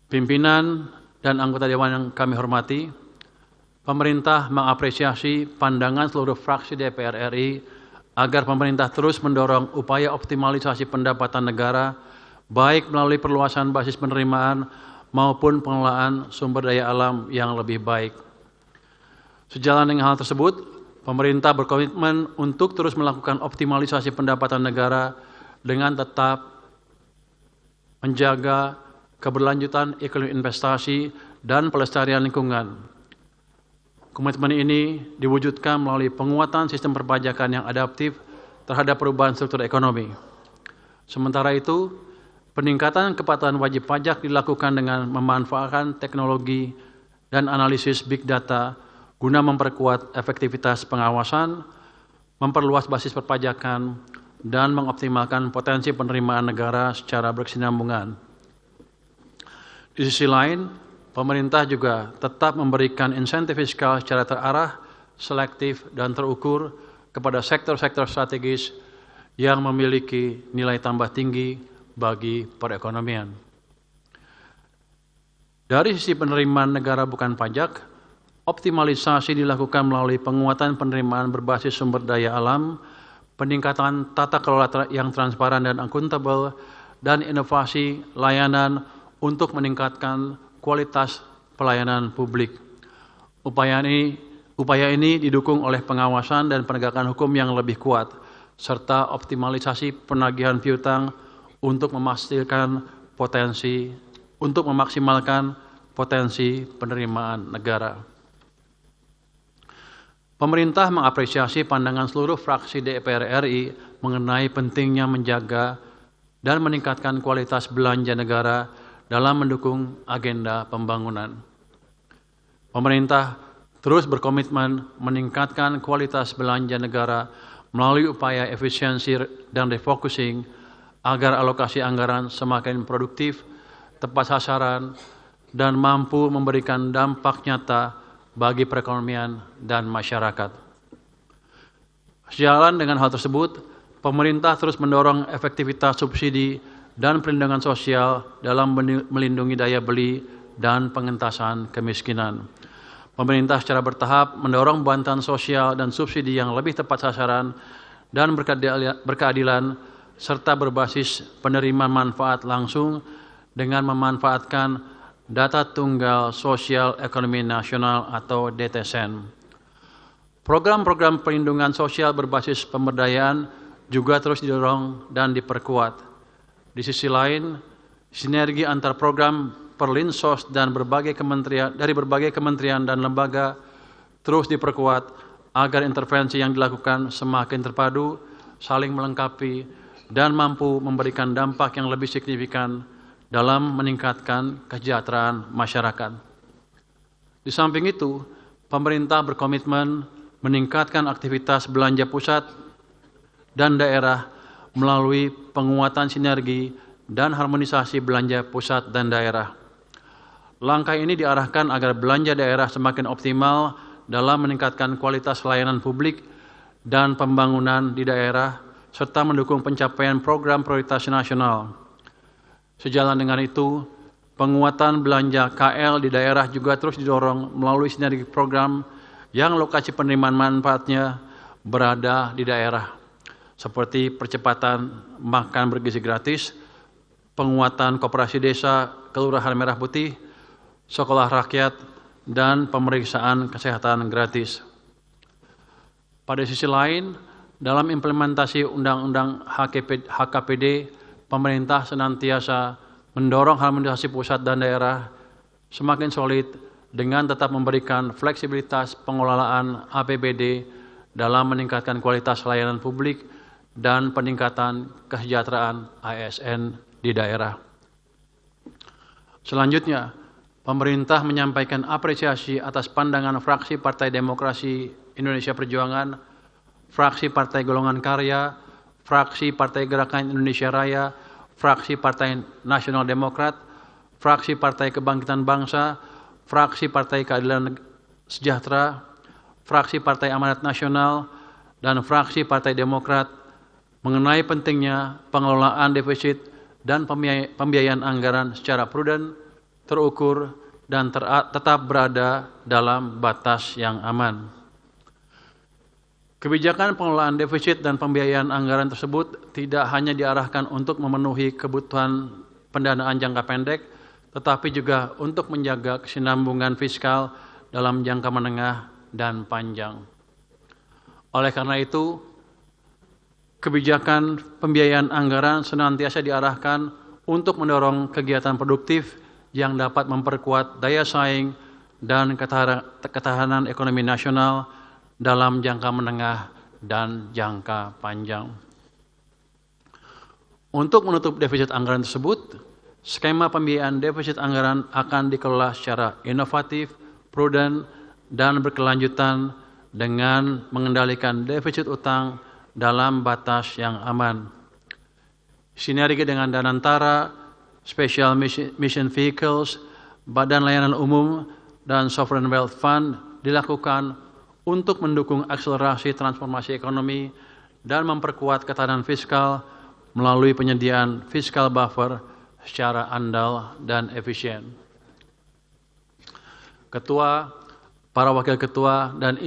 Pimpinan dan anggota Dewan yang kami hormati, pemerintah mengapresiasi pandangan seluruh fraksi DPR RI agar pemerintah terus mendorong upaya optimalisasi pendapatan negara, baik melalui perluasan basis penerimaan maupun pengelolaan sumber daya alam yang lebih baik. Sejalan dengan hal tersebut, pemerintah berkomitmen untuk terus melakukan optimalisasi pendapatan negara dengan tetap menjaga keberlanjutan iklim investasi dan pelestarian lingkungan. Komitmen ini diwujudkan melalui penguatan sistem perpajakan yang adaptif terhadap perubahan struktur ekonomi. Sementara itu, peningkatan kepatuhan wajib pajak dilakukan dengan memanfaatkan teknologi dan analisis big data guna memperkuat efektivitas pengawasan, memperluas basis perpajakan, dan mengoptimalkan potensi penerimaan negara secara berkesinambungan. Di sisi lain, pemerintah juga tetap memberikan insentif fiskal secara terarah, selektif, dan terukur kepada sektor-sektor strategis yang memiliki nilai tambah tinggi bagi perekonomian. Dari sisi penerimaan negara bukan pajak, optimalisasi dilakukan melalui penguatan penerimaan berbasis sumber daya alam, peningkatan tata kelola yang transparan dan akuntabel, dan inovasi layanan untuk meningkatkan kualitas pelayanan publik. Upaya ini didukung oleh pengawasan dan penegakan hukum yang lebih kuat, serta optimalisasi penagihan piutang untuk memaksimalkan potensi penerimaan negara. Pemerintah mengapresiasi pandangan seluruh fraksi DPR RI mengenai pentingnya menjaga dan meningkatkan kualitas belanja negara dalam mendukung agenda pembangunan. Pemerintah terus berkomitmen meningkatkan kualitas belanja negara melalui upaya efisiensi dan refocusing agar alokasi anggaran semakin produktif, tepat sasaran, dan mampu memberikan dampak nyata bagi perekonomian dan masyarakat. Sejalan dengan hal tersebut, pemerintah terus mendorong efektivitas subsidi dan perlindungan sosial dalam melindungi daya beli dan pengentasan kemiskinan. Pemerintah secara bertahap mendorong bantuan sosial dan subsidi yang lebih tepat sasaran dan berkeadilan serta berbasis penerimaan manfaat langsung dengan memanfaatkan Data Tunggal Sosial Ekonomi Nasional atau DTSN. Program-program perlindungan sosial berbasis pemberdayaan juga terus didorong dan diperkuat. Di sisi lain, sinergi antar program Perlinsos dan berbagai kementerian dan lembaga terus diperkuat agar intervensi yang dilakukan semakin terpadu, saling melengkapi, dan mampu memberikan dampak yang lebih signifikan dalam meningkatkan kesejahteraan masyarakat. Di samping itu, pemerintah berkomitmen meningkatkan aktivitas belanja pusat dan daerah melalui penguatan sinergi dan harmonisasi belanja pusat dan daerah. Langkah ini diarahkan agar belanja daerah semakin optimal dalam meningkatkan kualitas layanan publik dan pembangunan di daerah, serta mendukung pencapaian program prioritas nasional. Sejalan dengan itu, penguatan belanja KL di daerah juga terus didorong melalui sinergi program yang lokasi penerimaan manfaatnya berada di daerah, seperti percepatan makan bergizi gratis, penguatan koperasi desa, kelurahan merah putih, sekolah rakyat, dan pemeriksaan kesehatan gratis. Pada sisi lain, dalam implementasi Undang-Undang HKPD, pemerintah senantiasa mendorong harmonisasi pusat dan daerah semakin solid dengan tetap memberikan fleksibilitas pengelolaan APBD dalam meningkatkan kualitas layanan publik dan peningkatan kesejahteraan ASN di daerah. Selanjutnya, pemerintah menyampaikan apresiasi atas pandangan fraksi Partai Demokrasi Indonesia Perjuangan, fraksi Partai Golongan Karya, fraksi Partai Gerakan Indonesia Raya, fraksi Partai Nasional Demokrat, fraksi Partai Kebangkitan Bangsa, fraksi Partai Keadilan Sejahtera, fraksi Partai Amanat Nasional, dan fraksi Partai Demokrat mengenai pentingnya pengelolaan defisit dan pembiayaan anggaran secara prudent, terukur, dan tetap berada dalam batas yang aman. Kebijakan pengelolaan defisit dan pembiayaan anggaran tersebut tidak hanya diarahkan untuk memenuhi kebutuhan pendanaan jangka pendek, tetapi juga untuk menjaga kesinambungan fiskal dalam jangka menengah dan panjang. Oleh karena itu, kebijakan pembiayaan anggaran senantiasa diarahkan untuk mendorong kegiatan produktif yang dapat memperkuat daya saing dan ketahanan ekonomi nasional dalam jangka menengah dan jangka panjang. Untuk menutup defisit anggaran tersebut, skema pembiayaan defisit anggaran akan dikelola secara inovatif, prudent, dan berkelanjutan dengan mengendalikan defisit utang dalam batas yang aman. Sinergi dengan Danantara, Special Mission Vehicles, Badan Layanan Umum, dan Sovereign Wealth Fund dilakukan untuk mendukung akselerasi transformasi ekonomi dan memperkuat ketahanan fiskal melalui penyediaan fiscal buffer secara andal dan efisien. Ketua, para wakil ketua, dan Ibu